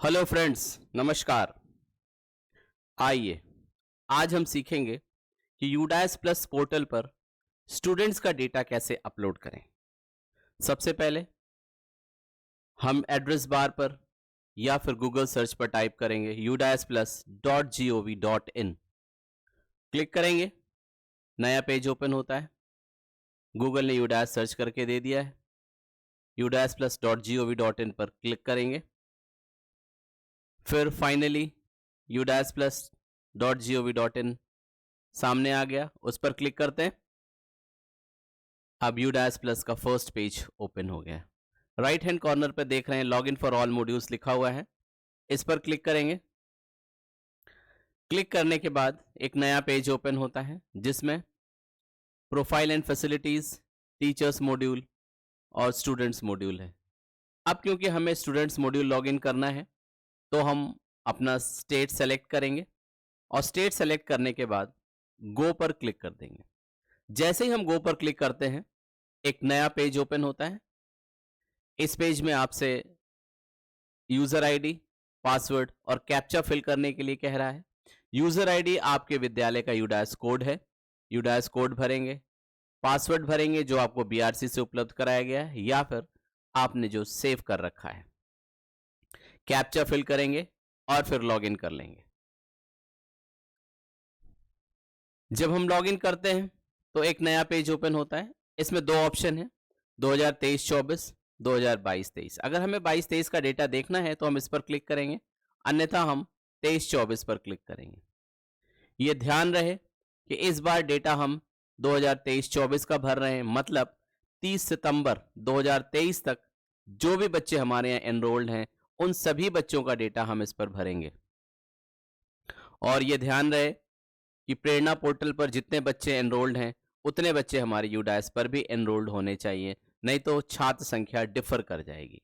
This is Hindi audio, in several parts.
हेलो फ्रेंड्स, नमस्कार। आइए आज हम सीखेंगे कि यूडाइस प्लस पोर्टल पर स्टूडेंट्स का डेटा कैसे अपलोड करें। सबसे पहले हम एड्रेस बार पर या फिर गूगल सर्च पर टाइप करेंगे udasplus.gov.in। क्लिक करेंगे, नया पेज ओपन होता है। गूगल ने यूडाइस सर्च करके दे दिया है। udasplus.gov.in पर क्लिक करेंगे, फिर फाइनली udasplus.gov.in सामने आ गया, उस पर क्लिक करते हैं। अब यूडाइस प्लस का फर्स्ट पेज ओपन हो गया है। राइट हैंड कॉर्नर पर देख रहे हैं लॉगिन फॉर ऑल मॉड्यूल्स लिखा हुआ है, इस पर क्लिक करेंगे। क्लिक करने के बाद एक नया पेज ओपन होता है जिसमें profile and facilities, teachers module और स्टूडेंट्स मॉड्यूल है। अब क्योंकि हमें स्टूडेंट्स मॉड्यूल लॉगिन करना है तो हम अपना स्टेट सेलेक्ट करेंगे और स्टेट सेलेक्ट करने के बाद गो पर क्लिक कर देंगे। जैसे ही हम गो पर क्लिक करते हैं एक नया पेज ओपन होता है। इस पेज में आपसे यूजर आईडी, पासवर्ड और कैप्चा फिल करने के लिए कह रहा है। यूजर आईडी आपके विद्यालय का यूडाइस कोड है, यूडाइस कोड भरेंगे। पासवर्ड भरेंगे जो आपको बीआरसी से उपलब्ध कराया गया है या फिर आपने जो सेव कर रखा है। कैप्चा फिल करेंगे और फिर लॉगिन कर लेंगे। जब हम लॉगिन करते हैं तो एक नया पेज ओपन होता है। इसमें दो ऑप्शन है, 2023-24, 2022-23। अगर हमें 22-23 का डेटा देखना है तो हम इस पर क्लिक करेंगे, अन्यथा हम 23-24 पर क्लिक करेंगे। ये ध्यान रहे कि इस बार डेटा हम 2023-24 का भर रहे हैं, मतलब 30 सितंबर 2023 तक जो भी बच्चे हमारे यहाँ एनरोल्ड हैं उन सभी बच्चों का डेटा हम इस पर भरेंगे। और ये ध्यान रहे कि प्रेरणा पोर्टल पर जितने बच्चे एनरोल्ड हैं उतने बच्चे हमारे यूडाइस पर भी एनरोल्ड होने चाहिए, नहीं तो छात्र संख्या डिफर कर जाएगी।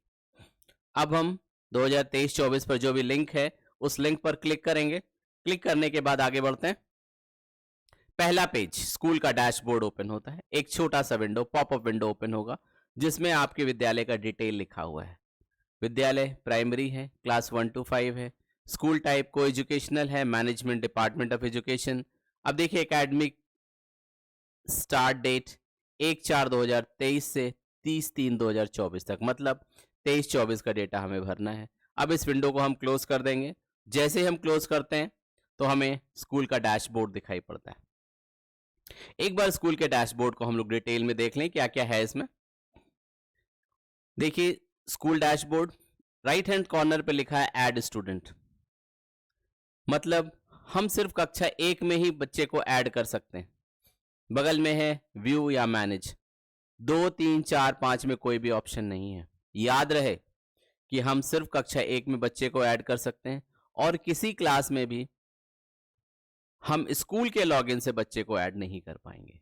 अब हम 2023-24 पर जो भी लिंक है उस लिंक पर क्लिक करेंगे। क्लिक करने के बाद आगे बढ़ते हैं। पहला पेज स्कूल का डैशबोर्ड ओपन होता है। एक छोटा सा विंडो, पॉपअप विंडो ओपन होगा जिसमें आपके विद्यालय का डिटेल लिखा हुआ है। विद्यालय प्राइमरी है, क्लास 1 to 5 है, स्कूल टाइप को एजुकेशनल है, मैनेजमेंट डिपार्टमेंट ऑफ एजुकेशन। अब देखिए एकेडमिक स्टार्ट डेट 1/4/2023 से 30/3/2024 तक, मतलब 23-24 का डेटा हमें भरना है। अब इस विंडो को हम क्लोज कर देंगे। जैसे ही हम क्लोज करते हैं तो हमें स्कूल का डैशबोर्ड दिखाई पड़ता है। एक बार स्कूल के डैशबोर्ड को हम लोग डिटेल में देख लें क्या क्या है इसमें। देखिए school dashboard, right hand corner पे लिखा है ऐड स्टूडेंट, मतलब हम सिर्फ कक्षा 1 में ही बच्चे को ऐड कर सकते हैं। बगल में है व्यू या मैनेज, 2, 3, 4, 5 में कोई भी ऑप्शन नहीं है। याद रहे कि हम सिर्फ कक्षा 1 में बच्चे को ऐड कर सकते हैं और किसी क्लास में भी हम स्कूल के लॉगिन से बच्चे को ऐड नहीं कर पाएंगे।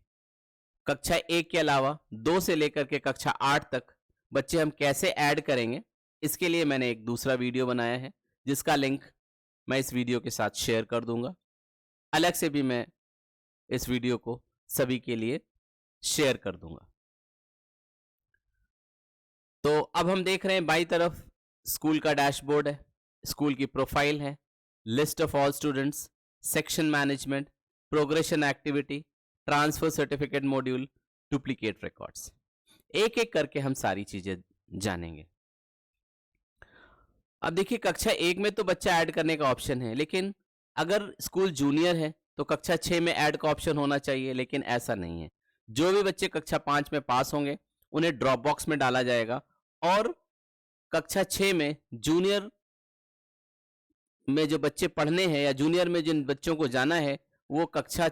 कक्षा 1 के अलावा 2 से लेकर के कक्षा 8 तक बच्चे हम कैसे ऐड करेंगे, इसके लिए मैंने एक दूसरा वीडियो बनाया है जिसका लिंक मैं इस वीडियो के साथ शेयर कर दूंगा। अलग से भी मैं इस वीडियो को सभी के लिए शेयर कर दूंगा। तो अब हम देख रहे हैं बाईं तरफ स्कूल का डैशबोर्ड है, स्कूल की प्रोफाइल है, list of all students, section management, progression activity, transfer certificate module, duplicate records. एक एक करके हम सारी चीजें जानेंगे। अब देखिए कक्षा 1 में तो बच्चा ऐड करने का ऑप्शन है, लेकिन अगर स्कूल जूनियर है तो कक्षा 6 में ऐड का ऑप्शन होना चाहिए, लेकिन ऐसा नहीं है। जो भी बच्चे कक्षा 5 में पास होंगे उन्हें ड्रॉप बॉक्स में डाला जाएगा और कक्षा 6 में जूनियर में जो बच्चे पढ़ने हैं या जूनियर में जिन बच्चों को जाना है वो कक्षा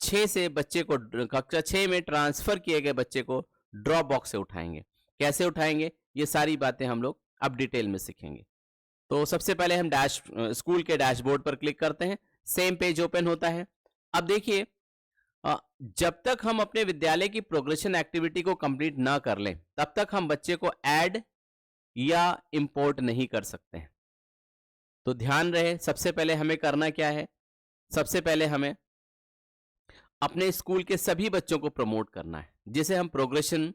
6 से बच्चे को कक्षा 6 में ट्रांसफर किए गए बच्चे को ड्रॉप बॉक्स से उठाएंगे। कैसे उठाएंगे ये सारी बातें हम लोग अब डिटेल में सीखेंगे। तो सबसे पहले हम स्कूल के डैशबोर्ड पर क्लिक करते हैं। सेम पेज ओपन होता है। अब देखिए जब तक हम अपने विद्यालय की प्रोग्रेशन एक्टिविटी को कंप्लीट ना कर लें तब तक हम बच्चे को ऐड या इंपोर्ट नहीं कर सकते हैं। तो ध्यान रहे सबसे पहले हमें करना क्या है, सबसे पहले हमें अपने स्कूल के सभी बच्चों को प्रमोट करना है, जिसे हम प्रोग्रेशन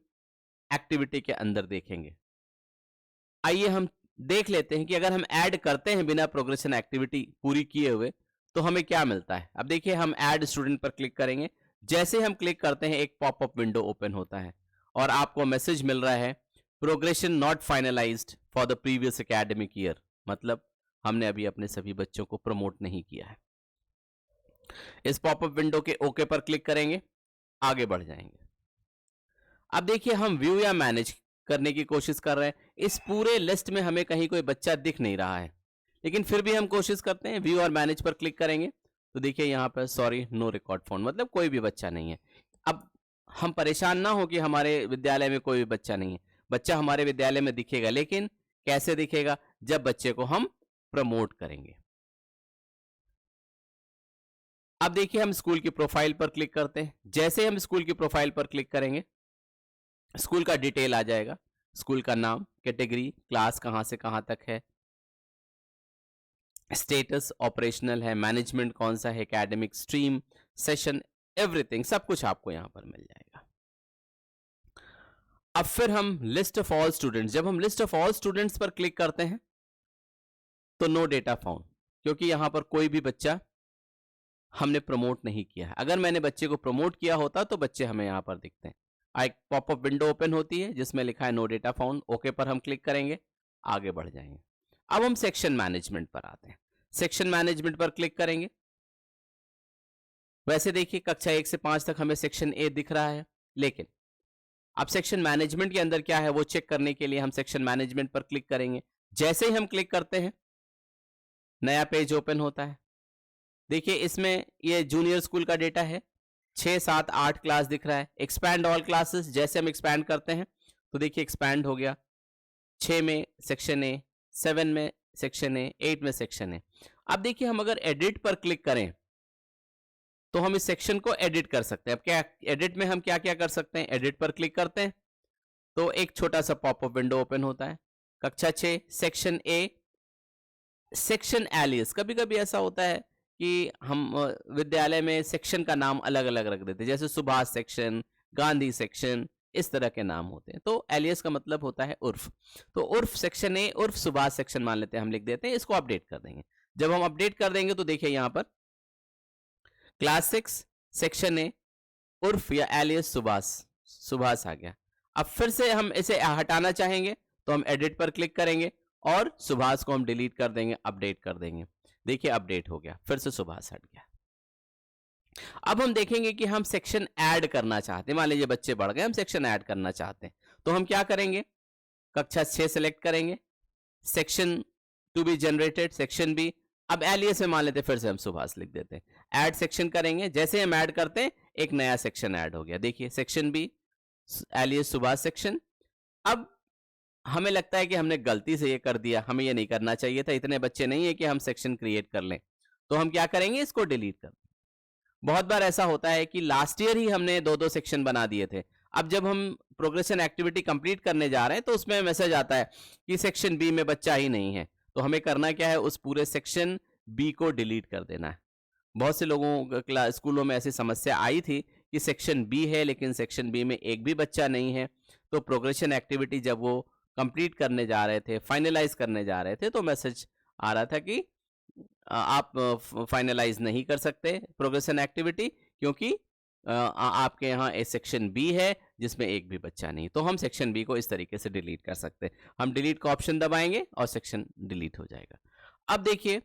एक्टिविटी के अंदर देखेंगे। आइए हम देख लेते हैं कि अगर हम ऐड करते हैं बिना प्रोग्रेशन एक्टिविटी पूरी किए हुए तो हमें क्या मिलता है। अब देखिए हम ऐड स्टूडेंट पर क्लिक करेंगे, जैसे हम क्लिक करते हैं एक पॉपअप विंडो ओपन होता है और आपको मैसेज मिल रहा है progression not finalised for the previous academic year, मतलब हमने अभी अपने सभी बच्चों को प्रमोट नहीं किया है। इस पॉपअप विंडो के ओके पर क्लिक करेंगे, आगे बढ़ जाएंगे। अब देखिए हम व्यू या मैनेज करने की कोशिश कर रहे हैं, इस पूरे लिस्ट में हमें कहीं कोई बच्चा दिख नहीं रहा है, लेकिन फिर भी हम कोशिश करते हैं। व्यू और मैनेज पर क्लिक करेंगे तो देखिए यहाँ पर सॉरी नो रिकॉर्ड फाउंड, मतलब कोई भी बच्चा नहीं है। अब हम परेशान ना हो कि हमारे विद्यालय में कोई भी बच्चा नहीं है, बच्चा हमारे विद्यालय में दिखेगा, लेकिन कैसे दिखेगा, जब बच्चे को हम प्रमोट करेंगे। अब देखिए हम स्कूल की प्रोफाइल पर क्लिक करते हैं, जैसे हम स्कूल की प्रोफाइल पर क्लिक करेंगे स्कूल का डिटेल आ जाएगा, स्कूल का नाम, कैटेगरी, क्लास कहां से कहां तक है, स्टेटस ऑपरेशनल है, मैनेजमेंट कौन सा है, एकेडमिक स्ट्रीम, सेशन, एवरीथिंग, सब कुछ आपको यहां पर मिल जाएगा। अब फिर हम लिस्ट ऑफ ऑल स्टूडेंट्स, जब हम लिस्ट ऑफ ऑल स्टूडेंट्स पर क्लिक करते हैं तो नो डेटा फाउंड, क्योंकि यहां पर कोई भी बच्चा हमने प्रमोट नहीं किया है। अगर मैंने बच्चे को प्रमोट किया होता तो बच्चे हमें यहां पर दिखते हैं। एक पॉपअप विंडो ओपन होती है जिसमें लिखा है नो डेटा फाउंड, ओके पर हम क्लिक करेंगे, आगे बढ़ जाएंगे। अब हम सेक्शन मैनेजमेंट पर आते हैं, सेक्शन मैनेजमेंट पर क्लिक करेंगे। वैसे देखिए कक्षा 1 से 5 तक हमें सेक्शन ए दिख रहा है, लेकिन अब सेक्शन मैनेजमेंट के अंदर क्या है वो चेक करने के लिए हम सेक्शन मैनेजमेंट पर क्लिक करेंगे। जैसे ही हम क्लिक करते हैं नया पेज ओपन होता है। देखिए इसमें ये जूनियर स्कूल का डेटा है, 6, 7, 8 क्लास दिख रहा है। एक्सपैंड ऑल क्लासेस, जैसे हम एक्सपैंड करते हैं तो देखिए एक्सपैंड हो गया, 6 में सेक्शन ए, 7 में सेक्शन ए, 8 में सेक्शन ए। अब देखिए हम अगर एडिट पर क्लिक करें तो हम इस सेक्शन को एडिट कर सकते हैं। अब क्या एडिट में हम क्या क्या कर सकते हैं, एडिट पर क्लिक करते हैं तो एक छोटा सा पॉपअप विंडो ओपन होता है, कक्षा 6 सेक्शन ए, सेक्शन एलियस। कभी कभी ऐसा होता है कि हम विद्यालय में सेक्शन का नाम अलग अलग रख देते हैं, जैसे सुभाष सेक्शन, गांधी सेक्शन, इस तरह के नाम होते हैं। तो एलियस का मतलब होता है उर्फ, तो उर्फ सेक्शन ए, उर्फ सुभाष सेक्शन मान लेते हैं, हम लिख देते हैं, इसको अपडेट कर देंगे। जब हम अपडेट कर देंगे तो देखिए यहां पर क्लास 6 सेक्शन ए उर्फ या एलियस सुभाष, सुभाष आ गया। अब फिर से हम इसे हटाना चाहेंगे तो हम एडिट पर क्लिक करेंगे और सुभाष को हम डिलीट कर देंगे, अपडेट कर देंगे। देखिए अपडेट हो गया, फिर से सुभाष हट गया। अब हम देखेंगे कि हम सेक्शन ऐड करना चाहते हैं, मान लीजिए बच्चे बढ़ गए, हम सेक्शन ऐड करना चाहते हैं तो हम क्या करेंगे, कक्षा 6 सेलेक्ट करेंगे, section to be generated section B, अब एलियस में मान लेते हैं, फिर से हम सुभाष लिख देते हैं, ऐड सेक्शन करेंगे। जैसे हम ऐड करते हैं एक नया सेक्शन ऐड हो गया, देखिए section B alias Subhash section. अब हमें लगता है कि हमने गलती से ये कर दिया, हमें ये नहीं करना चाहिए था, इतने बच्चे नहीं है कि हम सेक्शन क्रिएट कर लें, तो हम क्या करेंगे, इसको डिलीट कर। बहुत बार ऐसा होता है कि लास्ट ईयर ही हमने 2-2 सेक्शन बना दिए थे, अब जब हम प्रोग्रेशन एक्टिविटी कंप्लीट करने जा रहे हैं तो उसमें मैसेज आता है कि सेक्शन बी में बच्चा ही नहीं है, तो हमें करना क्या है, उस पूरे सेक्शन बी को डिलीट कर देना है। बहुत से लोगों स्कूलों में ऐसी समस्या आई थी कि सेक्शन बी है लेकिन सेक्शन बी में एक भी बच्चा नहीं है, तो प्रोग्रेशन एक्टिविटी जब वो कंप्लीट करने जा रहे थे, फाइनलाइज करने जा रहे थे, तो मैसेज आ रहा था कि आप फाइनलाइज नहीं कर सकते प्रोग्रेशन एक्टिविटी, क्योंकि आपके यहाँ ए सेक्शन बी है जिसमें एक भी बच्चा नहीं। तो हम सेक्शन बी को इस तरीके से डिलीट कर सकते हैं, हम डिलीट का ऑप्शन दबाएंगे और सेक्शन डिलीट हो जाएगा। अब देखिए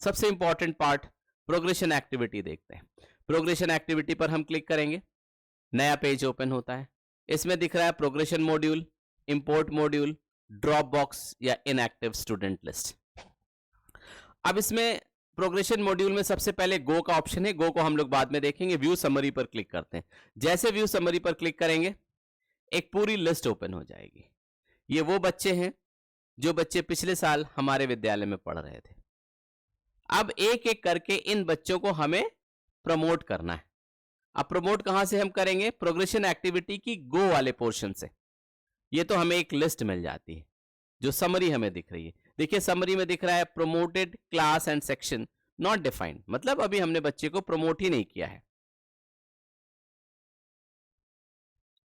सबसे इंपॉर्टेंट पार्ट, प्रोग्रेशन एक्टिविटी देखते हैं। प्रोग्रेशन एक्टिविटी पर हम क्लिक करेंगे, नया पेज ओपन होता है, इसमें दिख रहा है progression module, import module, drop box या इनएक्टिव स्टूडेंट लिस्ट। अब इसमें प्रोग्रेशन मॉड्यूल में सबसे पहले गो का ऑप्शन है, गो को हम लोग बाद में देखेंगे। व्यू समरी पर क्लिक करते हैं, जैसे व्यू समरी पर क्लिक करेंगे एक पूरी लिस्ट ओपन हो जाएगी। ये वो बच्चे हैं जो बच्चे पिछले साल हमारे विद्यालय में पढ़ रहे थे। अब एक एक करके इन बच्चों को हमें प्रमोट करना है। अब प्रमोट कहां से हम करेंगे, प्रोग्रेशन एक्टिविटी की गो वाले पोर्शन से। ये तो हमें एक लिस्ट मिल जाती है जो समरी हमें दिख रही है। देखिए समरी में दिख रहा है promoted class and section not defined, मतलब अभी हमने बच्चे को प्रमोट ही नहीं किया है।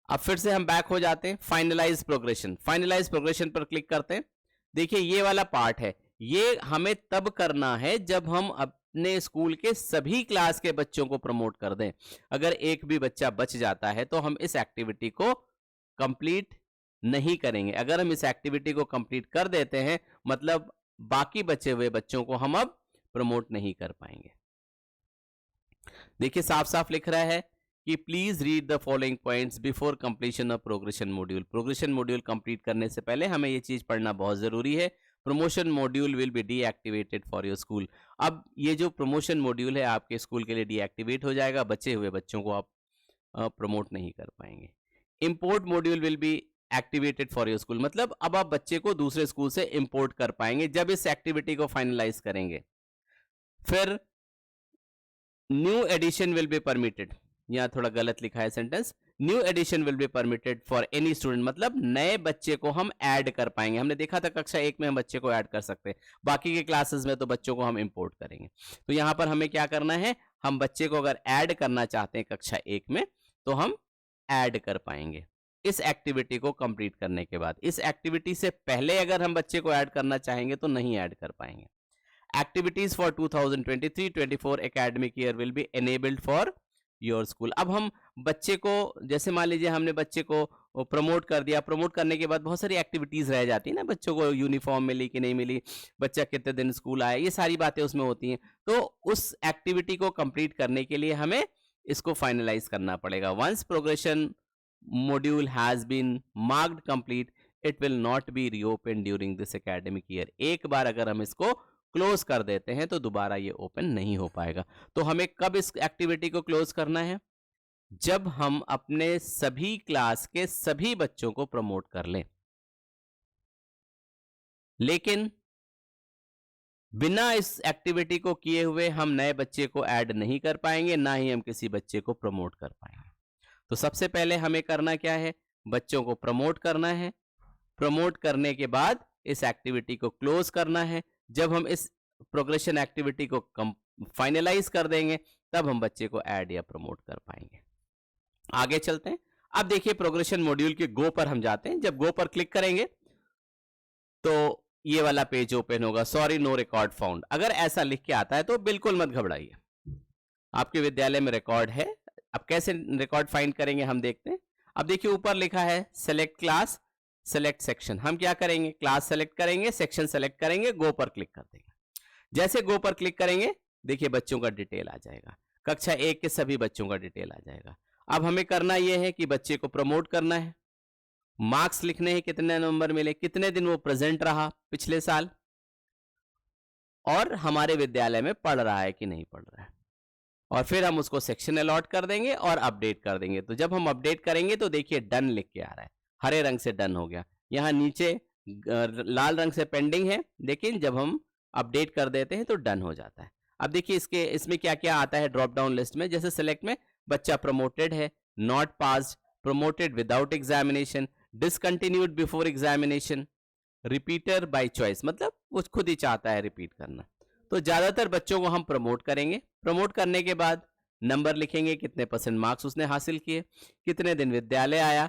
अब फिर से हम बैक हो जाते हैं, फाइनलाइज प्रोग्रेशन, फाइनलाइज प्रोग्रेशन पर क्लिक करते हैं, देखिए ये वाला पार्ट है, ये हमें तब करना है जब हम अपने स्कूल के सभी क्लास के बच्चों को प्रमोट कर दें। अगर एक भी बच्चा बच जाता है तो हम इस एक्टिविटी को कंप्लीट नहीं करेंगे। अगर हम इस एक्टिविटी को कंप्लीट कर देते हैं मतलब बाकी बचे हुए बच्चों को हम अब प्रमोट नहीं कर पाएंगे। देखिए साफ साफ लिख रहा है कि please read the following points before completion of progression module. Progression module complete करने से पहले हमें ये चीज पढ़ना बहुत जरूरी है। Promotion module will be deactivated for your school. अब ये जो प्रमोशन मॉड्यूल है आपके स्कूल के लिए डीएक्टिवेट हो जाएगा, बचे हुए बच्चों को आप प्रमोट नहीं कर पाएंगे। Import module will be activated for your school, मतलब अब आप बच्चे को दूसरे स्कूल से इंपोर्ट कर पाएंगे जब इस एक्टिविटी को फाइनलाइज करेंगे। फिर new addition will be permitted, यहाँ थोड़ा गलत लिखा है sentence, new addition will be permitted for any student, मतलब नए बच्चे को हम ऐड कर पाएंगे। हमने देखा था कक्षा 1 में हम बच्चे को ऐड कर सकते हैं, बाकी के क्लासेस में तो बच्चों को हम इंपोर्ट करेंगे। तो यहाँ पर हमें क्या करना है, हम बच्चे को अगर ऐड करना चाहते हैं कक्षा 1 में तो हम ऐड कर पाएंगे इस एक्टिविटी को कंप्लीट करने के बाद। इस एक्टिविटी से पहले अगर हम बच्चे को ऐड करना चाहेंगे तो नहीं ऐड कर पाएंगे। Activities for 2023-24 academic year will be enabled for your school. अब हम बच्चे को, जैसे मान लीजिए हमने बच्चे को प्रमोट कर दिया, प्रमोट करने के बाद बहुत सारी एक्टिविटीज रह जाती है ना, बच्चों को यूनिफॉर्म मिली कि नहीं मिली, बच्चा कितने दिन स्कूल आया, ये सारी बातें उसमें होती हैं। तो उस एक्टिविटी को कंप्लीट करने के लिए हमें इसको फाइनलाइज करना पड़ेगा। Once progression module has been marked complete it will not be reopen during this academic year. एक बार अगर हम इसको क्लोज कर देते हैं तो दोबारा ये ओपन नहीं हो पाएगा। तो हमें कब इस एक्टिविटी को क्लोज करना है, जब हम अपने सभी क्लास के सभी बच्चों को प्रमोट कर लें। लेकिन बिना इस एक्टिविटी को किए हुए हम नए बच्चे को ऐड नहीं कर पाएंगे, ना ही हम किसी बच्चे को प्रमोट कर पाएंगे। तो सबसे पहले हमें करना क्या है, बच्चों को प्रमोट करना है। प्रमोट करने के बाद इस एक्टिविटी को क्लोज करना है। जब हम इस प्रोग्रेशन एक्टिविटी को फाइनलाइज कर देंगे तब हम बच्चे को ऐड या प्रमोट कर पाएंगे। आगे चलते हैं। अब देखिए प्रोग्रेशन मॉड्यूल के गो पर हम जाते हैं। जब गो पर क्लिक करेंगे तो ये वाला पेज ओपन होगा, सॉरी नो रिकॉर्ड फाउंड। अगर ऐसा लिख के आता है तो बिल्कुल मत घबराइए, आपके विद्यालय में रिकॉर्ड है। अब कैसे रिकॉर्ड फाइंड करेंगे हम देखते हैं। अब देखिए ऊपर लिखा है सेलेक्ट क्लास सेलेक्ट सेक्शन। हम क्या करेंगे, क्लास सेलेक्ट करेंगे, सेक्शन सेलेक्ट करेंगे, गो पर क्लिक कर देंगे। जैसे गो पर क्लिक करेंगे देखिए बच्चों का डिटेल आ जाएगा, कक्षा 1 के सभी बच्चों का डिटेल आ जाएगा। अब हमें करना यह है कि बच्चे को प्रमोट करना है, मार्क्स लिखने हैं, कितने नंबर मिले, कितने दिन वो प्रेजेंट रहा पिछले साल, और हमारे विद्यालय में पढ़ रहा है कि नहीं पढ़ रहा है। और फिर हम उसको सेक्शन अलॉट कर देंगे और अपडेट कर देंगे। तो जब हम अपडेट करेंगे तो देखिए डन लिख के आ रहा है, हरे रंग से डन हो गया। यहाँ नीचे लाल रंग से पेंडिंग है, लेकिन जब हम अपडेट कर देते हैं तो डन हो जाता है। अब देखिए इसमें क्या क्या आता है ड्रॉप डाउन लिस्ट में। जैसे सेलेक्ट में बच्चा प्रमोटेड है, not passed, promoted without examination, discontinued before examination, repeater by choice, मतलब वो खुद ही चाहता है रिपीट करना। तो ज्यादातर बच्चों को हम प्रमोट करेंगे। प्रमोट करने के बाद नंबर लिखेंगे, कितने % मार्क्स उसने हासिल किए, कितने दिन विद्यालय आया।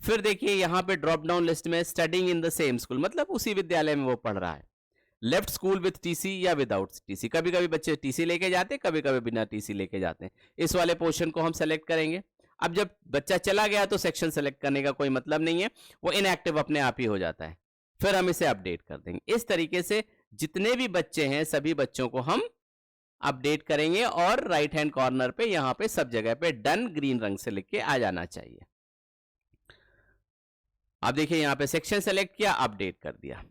फिर देखिए यहाँ पे ड्रॉप डाउन लिस्ट में studying in the same school, मतलब उसी विद्यालय में वो पढ़ रहा है। लेफ्ट स्कूल विथ टीसी या विदाउट टीसी, कभी कभी बच्चे टीसी लेके जाते हैं, कभी कभी बिना टीसी लेके जाते हैं। इस वाले पोर्शन को हम सेलेक्ट करेंगे। अब जब बच्चा चला गया तो सेक्शन सेलेक्ट करने का कोई मतलब नहीं है, वो इनएक्टिव अपने आप ही हो जाता है। फिर हम इसे अपडेट कर देंगे। इस तरीके से जितने भी बच्चे हैं सभी बच्चों को हम अपडेट करेंगे और राइट हैंड कॉर्नर पे यहाँ पे सब जगह पे डन ग्रीन रंग से लिख के आ जाना चाहिए। अब देखिए यहाँ पे सेक्शन सेलेक्ट किया, अपडेट कर दिया।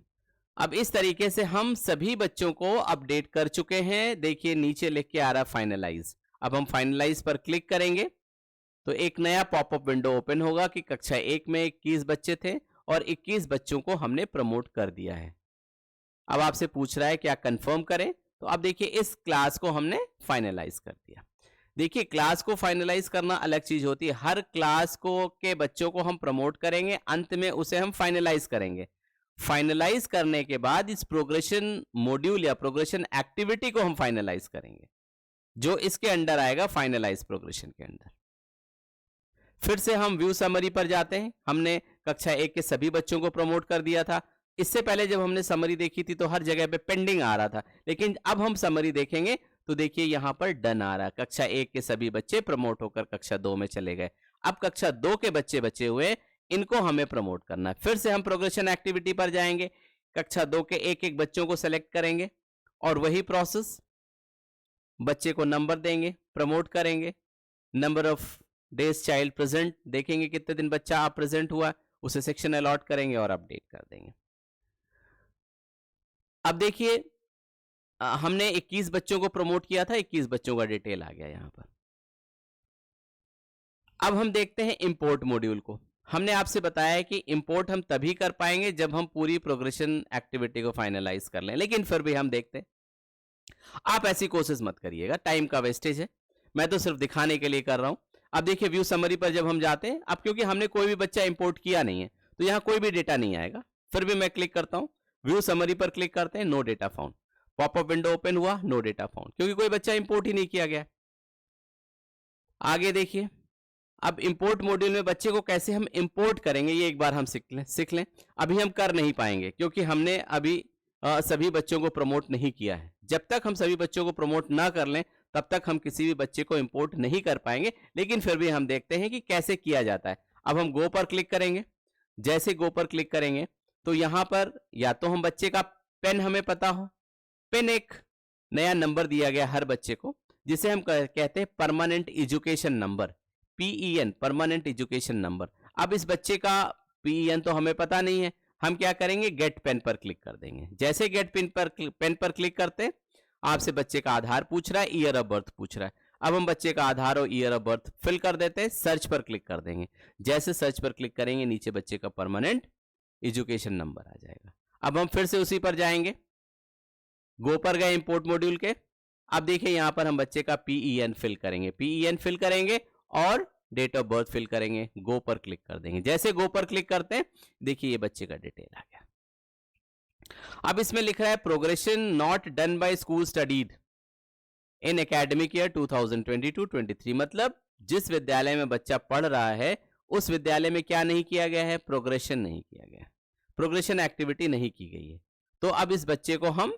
अब इस तरीके से हम सभी बच्चों को अपडेट कर चुके हैं। देखिए नीचे लिख के आ रहा फाइनलाइज। अब हम फाइनलाइज पर क्लिक करेंगे तो एक नया पॉपअप विंडो ओपन होगा कि कक्षा 1 में 21 बच्चे थे और 21 बच्चों को हमने प्रमोट कर दिया है। अब आपसे पूछ रहा है क्या कंफर्म करें, तो अब देखिए इस क्लास को हमने फाइनलाइज कर दिया। देखिए क्लास को फाइनलाइज करना अलग चीज होती है, हर क्लास को के बच्चों को हम प्रमोट करेंगे, अंत में उसे हम फाइनलाइज करेंगे। फाइनलाइज करने के बाद इस प्रोग्रेशन मॉड्यूल या प्रोग्रेशन एक्टिविटी को हम फाइनलाइज करेंगे, जो इसके अंडर आएगा, फाइनलाइज प्रोग्रेशन के अंदर। फिर से हम व्यू समरी पर जाते हैं। हमने कक्षा 1 के सभी बच्चों को प्रमोट कर दिया था, इससे पहले जब हमने समरी देखी थी तो हर जगह पे पेंडिंग आ रहा था, लेकिन अब हम समरी देखेंगे तो देखिए यहाँ पर डन आ रहा है। कक्षा 1 के सभी बच्चे प्रमोट होकर कक्षा 2 में चले गए। अब कक्षा 2 के बच्चे बचे हुए, इनको हमें प्रमोट करना है। फिर से हम प्रोग्रेशन एक्टिविटी पर जाएंगे, कक्षा 2 के एक एक बच्चों को सेलेक्ट करेंगे और वही प्रोसेस, बच्चे को नंबर देंगे, प्रमोट करेंगे, number of days child present देखेंगे कितने दिन बच्चा आप प्रेजेंट हुआ, उसे सेक्शन अलॉट करेंगे और अपडेट कर देंगे। अब देखिए हमने 21 बच्चों को प्रमोट किया था, 21 बच्चों का डिटेल आ गया यहां पर। अब हम देखते हैं इंपोर्ट मॉड्यूल को। हमने आपसे बताया है कि इंपोर्ट हम तभी कर पाएंगे जब हम पूरी प्रोग्रेशन एक्टिविटी को फाइनलाइज कर लें, लेकिन फिर भी हम देखते हैं। आप ऐसी कोशिश मत करिएगा, टाइम का वेस्टेज है, मैं तो सिर्फ दिखाने के लिए कर रहा हूं। अब देखिए व्यू समरी पर जब हम जाते हैं, अब क्योंकि हमने कोई भी बच्चा इंपोर्ट किया नहीं है तो यहां कोई भी डेटा नहीं आएगा, फिर भी मैं क्लिक करता हूं, व्यू समरी पर क्लिक करते हैं, no data found, popup window open हुआ, नो डेटा फाउंड, क्योंकि कोई बच्चा इंपोर्ट ही नहीं किया गया। आगे देखिए, अब इंपोर्ट मॉड्यूल में बच्चे को कैसे हम इंपोर्ट करेंगे ये एक बार हम सीख लें। अभी हम कर नहीं पाएंगे क्योंकि हमने अभी सभी बच्चों को प्रमोट नहीं किया है। जब तक हम सभी बच्चों को प्रमोट ना कर लें तब तक हम किसी भी बच्चे को इंपोर्ट नहीं कर पाएंगे, लेकिन फिर भी हम देखते हैं कि कैसे किया जाता है। अब हम गो पर क्लिक करेंगे, जैसे गो पर क्लिक करेंगे तो यहां पर या तो हम बच्चे का पेन हमें पता हो, पेन एक नया नंबर दिया गया हर बच्चे को जिसे हम कहते हैं permanent education number, PEN, permanent education number. अब इस बच्चे का PEN तो हमें पता नहीं है, हम क्या करेंगे, गेट पेन पर क्लिक कर देंगे। जैसे गेट पेन पर क्लिक करते हैं आपसे बच्चे का आधार पूछ रहा है, ईयर ऑफ बर्थ पूछ रहा है। अब हम बच्चे का आधार और ईयर ऑफ बर्थ फिल कर देते हैं, सर्च पर क्लिक कर देंगे। जैसे सर्च पर क्लिक करेंगे नीचे बच्चे का परमानेंट एजुकेशन नंबर आ जाएगा। अब हम फिर से उसी पर जाएंगे, गो पर गए इंपोर्ट मॉड्यूल के। अब देखिए यहां पर हम बच्चे का PEN फिल करेंगे, PEN फिल करेंगे और डेट ऑफ बर्थ फिल करेंगे, गो पर क्लिक कर देंगे। जैसे गो पर क्लिक करते हैं देखिए ये बच्चे का डिटेल आ गया। अब इसमें लिख रहा है progression not done by school studied in academic year 2022-23, मतलब जिस विद्यालय में बच्चा पढ़ रहा है उस विद्यालय में क्या नहीं किया गया है, प्रोग्रेशन नहीं किया गया, प्रोग्रेशन एक्टिविटी नहीं की गई है। तो अब इस बच्चे को हम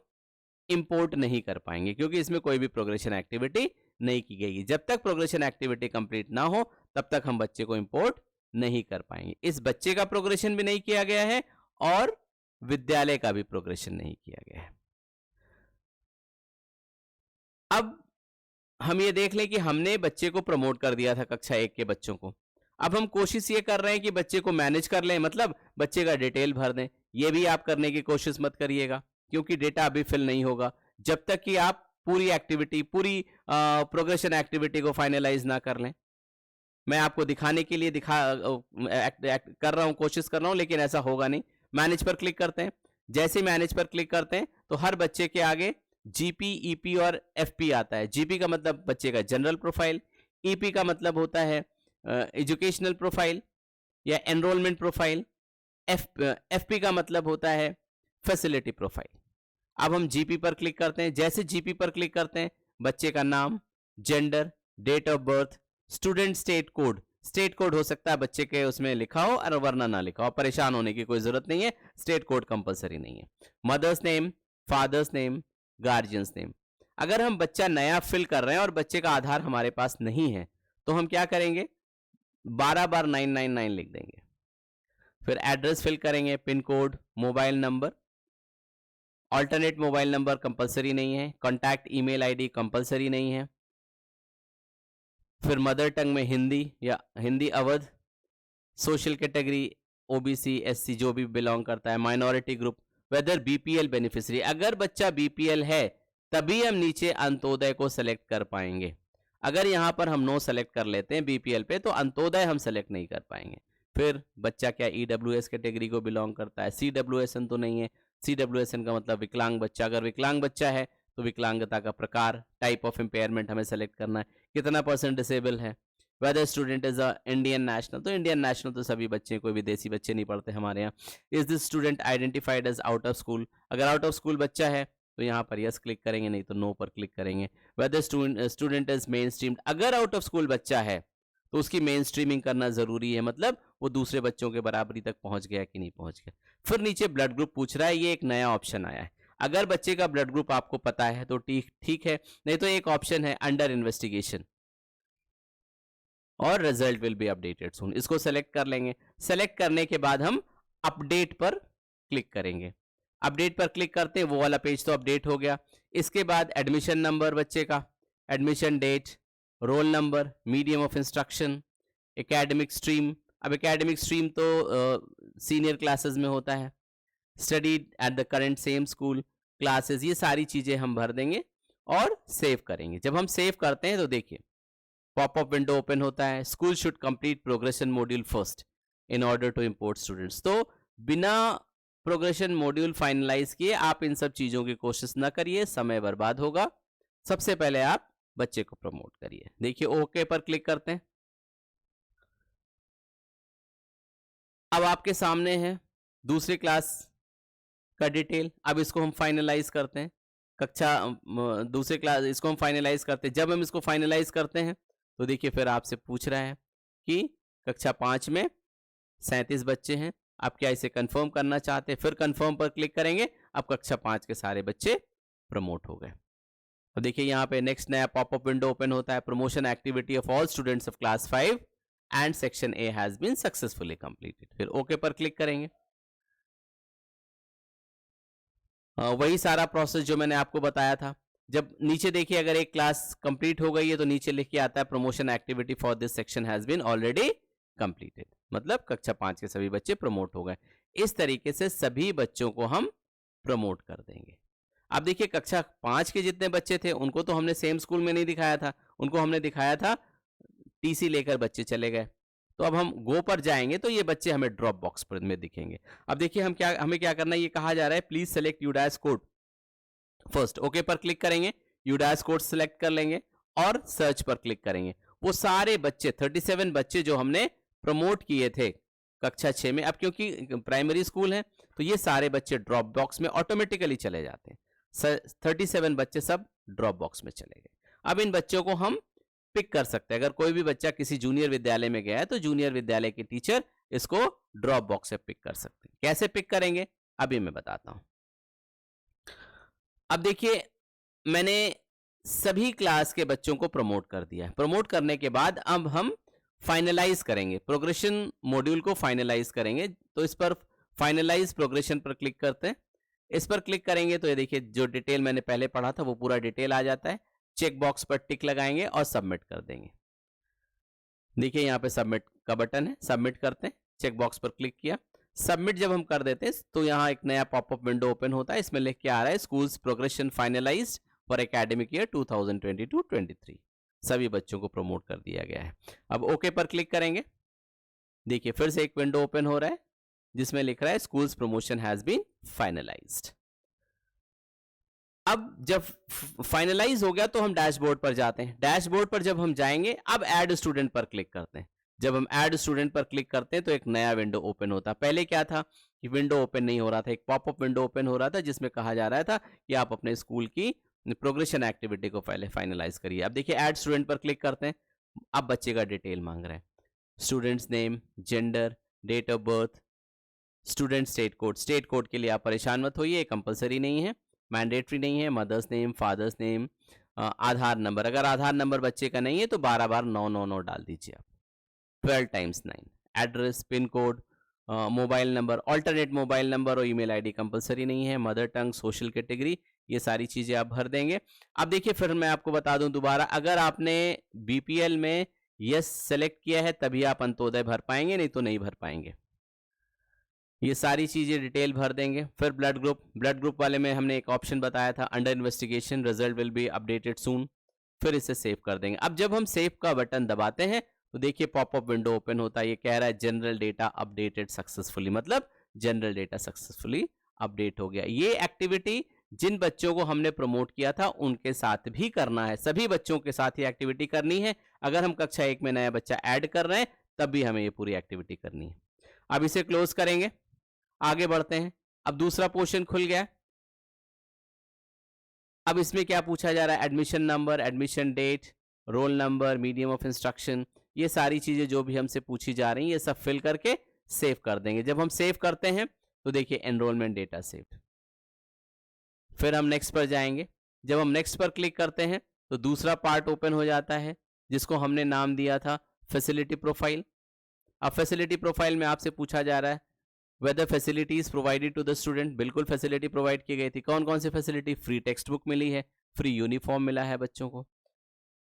इंपोर्ट नहीं कर पाएंगे क्योंकि इसमें कोई भी प्रोग्रेशन एक्टिविटी नहीं की गई है। जब तक प्रोग्रेशन एक्टिविटी कंप्लीट ना हो तब तक हम बच्चे को इंपोर्ट नहीं कर पाएंगे। इस बच्चे का प्रोग्रेशन भी नहीं किया गया है और विद्यालय का भी प्रोग्रेशन नहीं किया गया है। अब हम ये देख लें कि हमने बच्चे को प्रमोट कर दिया था कक्षा 1 के बच्चों को। अब हम कोशिश ये कर रहे हैं कि बच्चे को मैनेज कर लें, मतलब बच्चे का डिटेल भर दें। ये भी आप करने की कोशिश मत करिएगा क्योंकि डेटा अभी फिल नहीं होगा जब तक कि आप पूरी एक्टिविटी, पूरी प्रोग्रेशन एक्टिविटी को फाइनलाइज ना कर लें। मैं आपको दिखाने के लिए कर रहा हूं, कोशिश कर रहा हूं, लेकिन ऐसा होगा नहीं। मैनेज पर क्लिक करते हैं, जैसे मैनेज पर क्लिक करते हैं तो हर बच्चे के आगे GP, EP और FP आता है। GP का मतलब बच्चे का जनरल प्रोफाइल, EP का मतलब होता है एजुकेशनल प्रोफाइल या एनरोलमेंट प्रोफाइल, FP का मतलब होता है फैसिलिटी प्रोफाइल। अब हम GP पर क्लिक करते हैं, जैसे GP पर क्लिक करते हैं बच्चे का नाम, gender, date of birth, student state code, state code हो सकता है बच्चे के उसमें लिखा हो और वरना ना लिखा हो, परेशान होने की कोई जरूरत नहीं है, स्टेट कोड कंपलसरी नहीं है। Mother's name, father's name, guardian's name. अगर हम बच्चा नया फिल कर रहे हैं और बच्चे का आधार हमारे पास नहीं है तो हम क्या करेंगे, 12 बार 999 लिख देंगे। फिर एड्रेस फिल करेंगे, pin code, mobile number, alternate mobile number compulsory नहीं है, कॉन्टैक्ट ईमेल आईडी कंपलसरी नहीं है। फिर मदर टंग में हिंदी या Hindi Awadh, social category OBC SC जो भी बिलोंग करता है, minority group, whether BPL beneficiary, अगर बच्चा BPL है तभी हम नीचे अंत्योदय को सेलेक्ट कर पाएंगे। अगर यहां पर हम नो सेलेक्ट कर लेते हैं BPL पे तो अंत्योदय हम सेलेक्ट नहीं कर पाएंगे। फिर बच्चा क्या EWS कैटेगरी को बिलोंग करता है, CWSN तो नहीं है, CWSN का मतलब विकलांग बच्चा। अगर विकलांग बच्चा है तो विकलांगता का प्रकार, टाइप ऑफ इम्पेयरमेंट हमें सेलेक्ट करना है, कितना % डिसेबल है, whether student is a Indian national, तो इंडियन नेशनल तो सभी बच्चे, कोई विदेशी बच्चे नहीं पढ़ते हमारे यहाँ। Is this student identified as out of school, अगर आउट ऑफ स्कूल बच्चा है तो यहाँ पर यस क्लिक करेंगे, नहीं तो नो पर क्लिक करेंगे। Whether student is mainstreamed, अगर आउट ऑफ स्कूल बच्चा है तो उसकी मेन स्ट्रीमिंग करना जरूरी है, मतलब वो दूसरे बच्चों के बराबरी तक पहुंच गया कि नहीं पहुंच गया। फिर नीचे ब्लड ग्रुप पूछ रहा है, ये एक नया ऑप्शन आया है। अगर बच्चे का ब्लड ग्रुप आपको पता है तो ठीक ठीक है, नहीं तो एक ऑप्शन है अंडर इन्वेस्टिगेशन और रिजल्ट विल बी अपडेटेड सून, इसको सेलेक्ट कर लेंगे। सेलेक्ट करने के बाद हम अपडेट पर क्लिक करेंगे। अपडेट पर क्लिक करते हैं, वो वाला पेज तो अपडेट हो गया। इसके बाद एडमिशन नंबर बच्चे का, admission date, roll number, medium of instruction, academic stream. अब एकेडमिक स्ट्रीम तो सीनियर क्लासेस में होता है, studied at the current same school, classes, ये सारी चीजें हम भर देंगे और सेव करेंगे। जब हम सेव करते हैं तो देखिए पॉपअप विंडो ओपन होता है, school should complete progression module first in order to import students. तो बिना प्रोग्रेशन मॉड्यूल फाइनलाइज किए आप इन सब चीजों की कोशिश ना करिए, समय बर्बाद होगा। सबसे पहले आप बच्चे को प्रमोट करिए। देखिए ओके पर क्लिक करते हैं। अब आपके सामने है दूसरी क्लास का डिटेल। अब इसको हम फाइनलाइज करते हैं, कक्षा दूसरे क्लास, इसको हम फाइनलाइज करते हैं। जब हम इसको फाइनलाइज करते हैं तो देखिए फिर आपसे पूछ रहा है कि कक्षा 5 में 37 बच्चे हैं, आप क्या इसे कंफर्म करना चाहते हैं। फिर कंफर्म पर क्लिक करेंगे, अब कक्षा 5 के सारे बच्चे प्रमोट हो गए। तो देखिए यहाँ पे नेक्स्ट नया पॉपअप विंडो ओपन होता है, promotion activity of all students of class 5 and section A has been successfully completed. फिर ओके पर क्लिक करेंगे। वही सारा प्रोसेस जो मैंने आपको बताया था। जब नीचे देखिए अगर एक क्लास कंप्लीट हो गई है तो नीचे लिख के आता है promotion activity for this section has been already completed, मतलब कक्षा 5 के सभी बच्चे प्रमोट हो गए। इस तरीके से सभी बच्चों को हम प्रमोट कर देंगे। अब देखिए कक्षा 5 के जितने बच्चे थे उनको तो हमने सेम स्कूल में नहीं दिखाया था, उनको हमने दिखाया था टीसी लेकर बच्चे चले गए। तो अब हम गो पर जाएंगे तो ये बच्चे हमें ड्रॉप बॉक्स पर में दिखेंगे। अब देखिए हमें क्या करना है, ये कहा जा रहा है please select UDISE code first. Okay पर क्लिक करेंगे, यूडास कोड सेलेक्ट कर लेंगे और सर्च पर क्लिक करेंगे। वो सारे बच्चे 37 बच्चे जो हमने प्रमोट किए थे कक्षा 6 में, अब क्योंकि प्राइमरी स्कूल है तो ये सारे बच्चे ड्रॉप बॉक्स में ऑटोमेटिकली चले जाते हैं। 37 बच्चे सब ड्रॉप बॉक्स में चले गए। अब इन बच्चों को हम पिक कर सकते हैं। अगर कोई भी बच्चा किसी जूनियर विद्यालय में गया है तो जूनियर विद्यालय के टीचर इसको ड्रॉप बॉक्स से पिक कर सकते हैं। कैसे पिक करेंगे अभी मैं बताता हूं। अब देखिए मैंने सभी क्लास के बच्चों को प्रमोट कर दिया है। प्रमोट करने के बाद अब हम फाइनलाइज करेंगे, प्रोग्रेशन मॉड्यूल को फाइनलाइज करेंगे। तो इस पर फाइनलाइज प्रोग्रेशन पर क्लिक करते हैं। इस पर क्लिक करेंगे तो ये देखिए जो डिटेल मैंने पहले पढ़ा था वो पूरा डिटेल आ जाता है। चेक बॉक्स पर टिक लगाएंगे और सबमिट कर देंगे। देखिए यहाँ पे सबमिट का बटन है, सबमिट करते हैं। चेक बॉक्स पर क्लिक किया, सबमिट जब हम कर देते हैं तो यहाँ एक नया पॉपअप विंडो ओपन होता है। इसमें लिख के आ रहा है schools progression finalised for academic year 2022-23। सभी बच्चों को प्रमोट कर दिया गया है। अब ओके पर क्लिक करेंगे। देखिए फिर से एक विंडो ओपन हो रहा है जिसमें लिख रहा है school's promotion has been finalized. अब जब फाइनलाइज हो गया तो हम डैशबोर्ड पर जाते हैं। डैशबोर्ड पर जब हम जाएंगे अब ऐड स्टूडेंट पर क्लिक करते हैं। जब हम ऐड स्टूडेंट पर क्लिक करते हैं तो एक नया विंडो ओपन होता है। पहले क्या था कि विंडो ओपन नहीं हो रहा था, एक पॉपअप विंडो ओपन हो रहा था जिसमें कहा जा रहा था कि आप अपने स्कूल की प्रोग्रेशन एक्टिविटी को पहले फाइनलाइज करिए। अब देखिए ऐड स्टूडेंट पर क्लिक करते हैं। अब बच्चे का डिटेल मांग रहा है, student's name, gender, date of birth, student state code. State code के लिए आप परेशान मत होइए, कंपलसरी नहीं है, मैंडेटरी नहीं है। मदर्स नेम, फादर्स नेम, आधार नंबर, अगर आधार नंबर बच्चे का नहीं है तो 12 बार 999 डाल दीजिए आप, 12 times 9। Address, pin code, mobile number, alternate mobile number और ईमेल आईडी कंपलसरी नहीं है। मदर टंग, सोशल कैटेगरी, ये सारी चीजें आप भर देंगे। अब देखिए फिर मैं आपको बता दूं दोबारा, अगर आपने बीपीएल में यस सेलेक्ट किया है तभी आप अंत्योदय भर पाएंगे, नहीं तो नहीं भर पाएंगे। ये सारी चीजें डिटेल भर देंगे। फिर ब्लड ग्रुप वाले में हमने एक ऑप्शन बताया था under investigation, result will be updated soon. फिर इसे सेव कर देंगे। अब जब हम सेव का बटन दबाते हैं तो देखिए पॉपअप विंडो ओपन होता है। ये कह रहा है जनरल डेटा अपडेटेड सक्सेसफुली, मतलब जनरल डेटा सक्सेसफुली अपडेट हो गया। ये एक्टिविटी जिन बच्चों को हमने प्रमोट किया था उनके साथ भी करना है, सभी बच्चों के साथ ये एक्टिविटी करनी है। अगर हम कक्षा 1 में नया बच्चा ऐड कर रहे हैं तब भी हमें ये पूरी एक्टिविटी करनी है। अब इसे क्लोज करेंगे, आगे बढ़ते हैं। अब दूसरा पोर्शन खुल गया। अब इसमें क्या पूछा जा रहा है, admission number, admission date, roll number, medium of instruction, ये सारी चीजें जो भी हमसे पूछी जा रही हैं ये सब फिल करके सेव कर देंगे। जब हम सेव करते हैं तो देखिए एनरोलमेंट डेटा सेव्ड। फिर हम नेक्स्ट पर जाएंगे। जब हम नेक्स्ट पर क्लिक करते हैं तो दूसरा पार्ट ओपन हो जाता है जिसको हमने नाम दिया था फैसिलिटी प्रोफाइल। अब फैसिलिटी प्रोफाइल में आपसे पूछा जा रहा है whether facilities provided to the student. बिल्कुल फैसिलिटी प्रोवाइड की गई थी। कौन कौन सी फैसिलिटी? फ्री टेक्स्ट बुक मिली है, फ्री यूनिफॉर्म मिला है बच्चों को,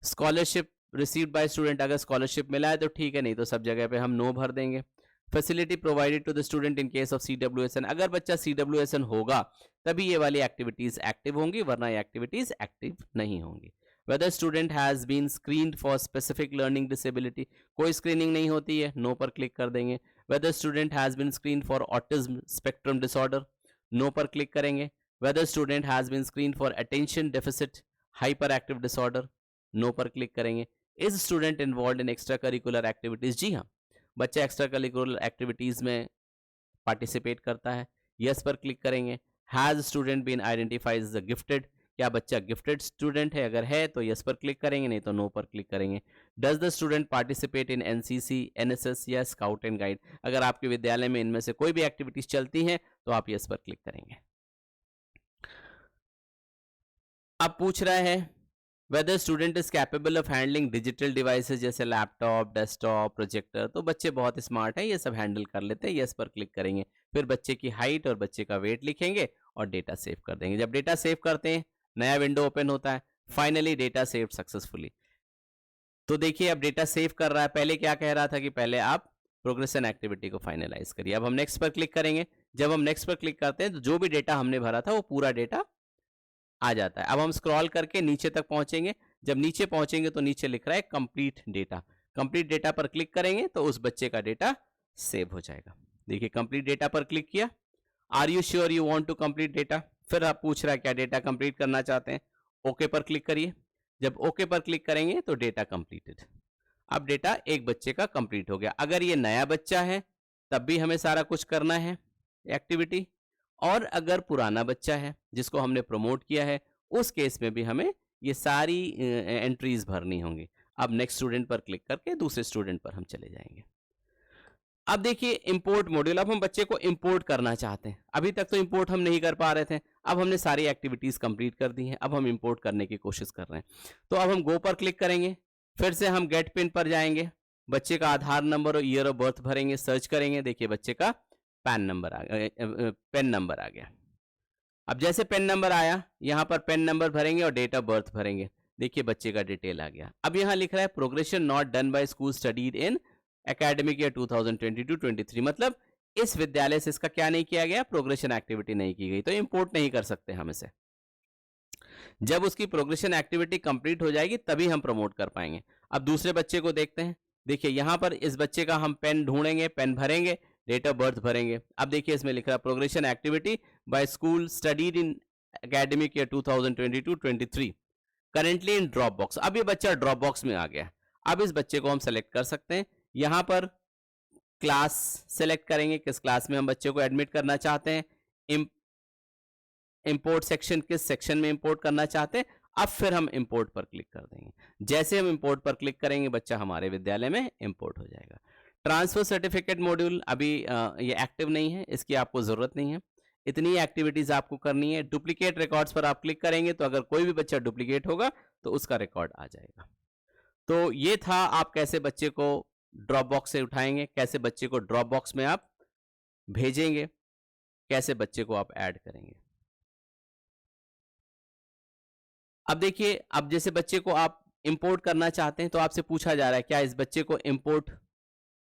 स्कॉलरशिप रिसीव्ड बाय स्टूडेंट। अगर स्कॉलरशिप मिला है तो ठीक है, नहीं तो सब जगह पे हम नो भर देंगे। Facility provided to the student in case of CWSN। अगर बच्चा CWSN होगा तभी ये वाली एक्टिविटीज एक्टिव होंगी, वरना ये एक्टिविटीज एक्टिव नहीं होंगी। Whether student has been screened for specific learning disability. कोई स्क्रीनिंग नहीं होती है, नो पर क्लिक कर देंगे। Whether student has been screened for autism spectrum disorder, no पर क्लिक करेंगे। Whether student has been screened for attention deficit hyper active disorder, no पर क्लिक करेंगे। Is student involve in extra curricular activities? जी हाँ, बच्चा एक्स्ट्रा करिकुलर एक्टिविटीज में पार्टिसिपेट करता है, यस पर क्लिक करेंगे। Has student been identified as gifted? क्या बच्चा गिफ्टेड स्टूडेंट है? अगर है तो यस पर क्लिक करेंगे, नहीं तो नो पर क्लिक करेंगे। Does the student participate in NCC NSS या स्काउट एंड गाइड? अगर आपके विद्यालय में इनमें से कोई भी एक्टिविटीज चलती हैं तो आप यस पर क्लिक करेंगे। अब पूछ रहा है whether student is capable of handling digital devices जैसे लैपटॉप, डेस्कटॉप, प्रोजेक्टर। तो बच्चे बहुत स्मार्ट हैं, ये सब हैंडल कर लेते हैं, यस पर क्लिक करेंगे। फिर बच्चे की हाइट और बच्चे का वेट लिखेंगे और डेटा सेव कर देंगे। जब डेटा सेव करते हैं नया विंडो ओपन होता है, फाइनली डेटा सेव सक्सेसफुली। तो देखिए अब डेटा सेव कर रहा है। पहले क्या कह रहा था कि पहले आप प्रोग्रेशन एक्टिविटी को फाइनलाइज करिए। अब हम नेक्स्ट पर क्लिक करेंगे। जब हम नेक्स्ट पर क्लिक करते हैं तो जो भी डेटा हमने भरा था वो पूरा डेटा आ जाता है। अब हम स्क्रॉल करके नीचे तक पहुंचेंगे। जब नीचे पहुंचेंगे तो नीचे लिख रहा है कंप्लीट डेटा। कंप्लीट डेटा पर क्लिक करेंगे तो उस बच्चे का डेटा सेव हो जाएगा। देखिए कंप्लीट डेटा पर क्लिक किया। Are you sure you want to complete data? फिर आप पूछ रहा है क्या डेटा कंप्लीट करना चाहते हैं? ओके पर क्लिक करिए। जब ओके पर क्लिक करेंगे तो डेटा कंप्लीटेड। अब डेटा एक बच्चे का कंप्लीट हो गया। अगर ये नया बच्चा है तब भी हमें सारा कुछ करना है एक्टिविटी, और अगर पुराना बच्चा है जिसको हमने प्रमोट किया है उस केस में भी हमें ये सारी एंट्रीज भरनी होंगी। अब नेक्स्ट स्टूडेंट पर क्लिक करके दूसरे स्टूडेंट पर हम चले जाएंगे। अब देखिए इंपोर्ट मॉड्यूल। अब हम बच्चे को इंपोर्ट करना चाहते हैं। अभी तक तो इंपोर्ट हम नहीं कर पा रहे थे, अब हमने सारी एक्टिविटीज कंप्लीट कर दी हैं, अब हम इंपोर्ट करने की कोशिश कर रहे हैं। तो अब हम गो पर क्लिक करेंगे, फिर से हम गेट पिन पर जाएंगे, बच्चे का आधार नंबर और ईयर ऑफ बर्थ भरेंगे, सर्च करेंगे। देखिए बच्चे का पैन नंबर आ गया, पेन नंबर आ गया। अब जैसे पेन नंबर आया यहाँ पर पेन नंबर भरेंगे और डेट ऑफ बर्थ भरेंगे। देखिए बच्चे का डिटेल आ गया। अब यहाँ लिख रहा है progression not done by school studied in academic year 2022-23, मतलब इस विद्यालय से इसका क्या नहीं किया गया? प्रोग्रेशन एक्टिविटी नहीं की गई, तो इंपोर्ट नहीं कर सकते हम इसे। जब उसकी प्रोग्रेशन एक्टिविटी कंप्लीट हो जाएगी तभी हम प्रमोट कर पाएंगे। अब दूसरे बच्चे को देखते हैं। देखिए यहाँ पर इस बच्चे का हम पेन ढूंढेंगे, पेन भरेंगे, डेट ऑफ बर्थ भरेंगे। अब देखिए इसमें लिख रहा है progression activity by school studied in academic year 2022-23 currently in drop box. अब ये बच्चा ड्रॉप बॉक्स में आ गया। अब इस बच्चे को हम सेलेक्ट कर सकते हैं। यहाँ पर क्लास सेलेक्ट करेंगे, किस क्लास में हम बच्चे को एडमिट करना चाहते हैं। इंपोर्ट सेक्शन, किस सेक्शन में इंपोर्ट करना चाहते हैं। अब फिर हम इंपोर्ट पर क्लिक कर देंगे। जैसे हम इंपोर्ट पर क्लिक करेंगे बच्चा हमारे विद्यालय में इंपोर्ट हो जाएगा। ट्रांसफर सर्टिफिकेट मॉड्यूल अभी ये एक्टिव नहीं है, इसकी आपको जरूरत नहीं है। इतनी एक्टिविटीज आपको करनी है। डुप्लीकेट रिकॉर्ड्स पर आप क्लिक करेंगे तो अगर कोई भी बच्चा डुप्लीकेट होगा तो उसका रिकॉर्ड आ जाएगा। तो ये था आप कैसे बच्चे को ड्रॉप बॉक्स से उठाएंगे, कैसे बच्चे को ड्रॉप बॉक्स में आप भेजेंगे, कैसे बच्चे को आप ऐड करेंगे। अब देखिए अब जैसे बच्चे को आप इंपोर्ट करना चाहते हैं तो आपसे पूछा जा रहा है क्या इस बच्चे को इंपोर्ट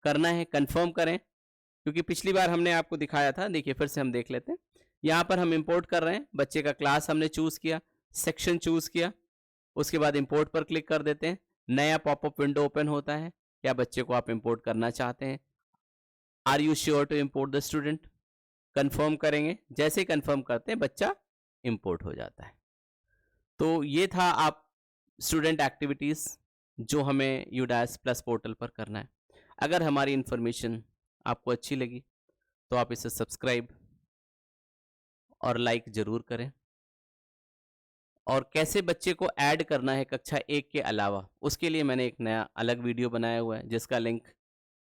करना है, कंफर्म करें, क्योंकि पिछली बार हमने आपको दिखाया था। देखिए फिर से हम देख लेते हैं। यहाँ पर हम इंपोर्ट कर रहे हैं, बच्चे का क्लास हमने चूज किया, सेक्शन चूज किया, उसके बाद इंपोर्ट पर क्लिक कर देते हैं। नया पॉपअप विंडो ओपन होता है। क्या बच्चे को आप इंपोर्ट करना चाहते हैं? Are you sure to import the student? Confirm करेंगे। जैसे ही कंफर्म करते हैं बच्चा इंपोर्ट हो जाता है। तो ये था आप स्टूडेंट एक्टिविटीज जो हमें यूडास प्लस पोर्टल पर करना है। अगर हमारी इंफॉर्मेशन आपको अच्छी लगी तो आप इसे सब्सक्राइब और लाइक जरूर करें। और कैसे बच्चे को ऐड करना है कक्षा 1 के अलावा, उसके लिए मैंने एक नया अलग वीडियो बनाया हुआ है, जिसका लिंक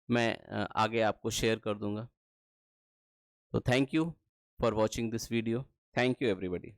मैं आगे आपको शेयर कर दूँगा। तो thank you for watching this video. Thank you everybody.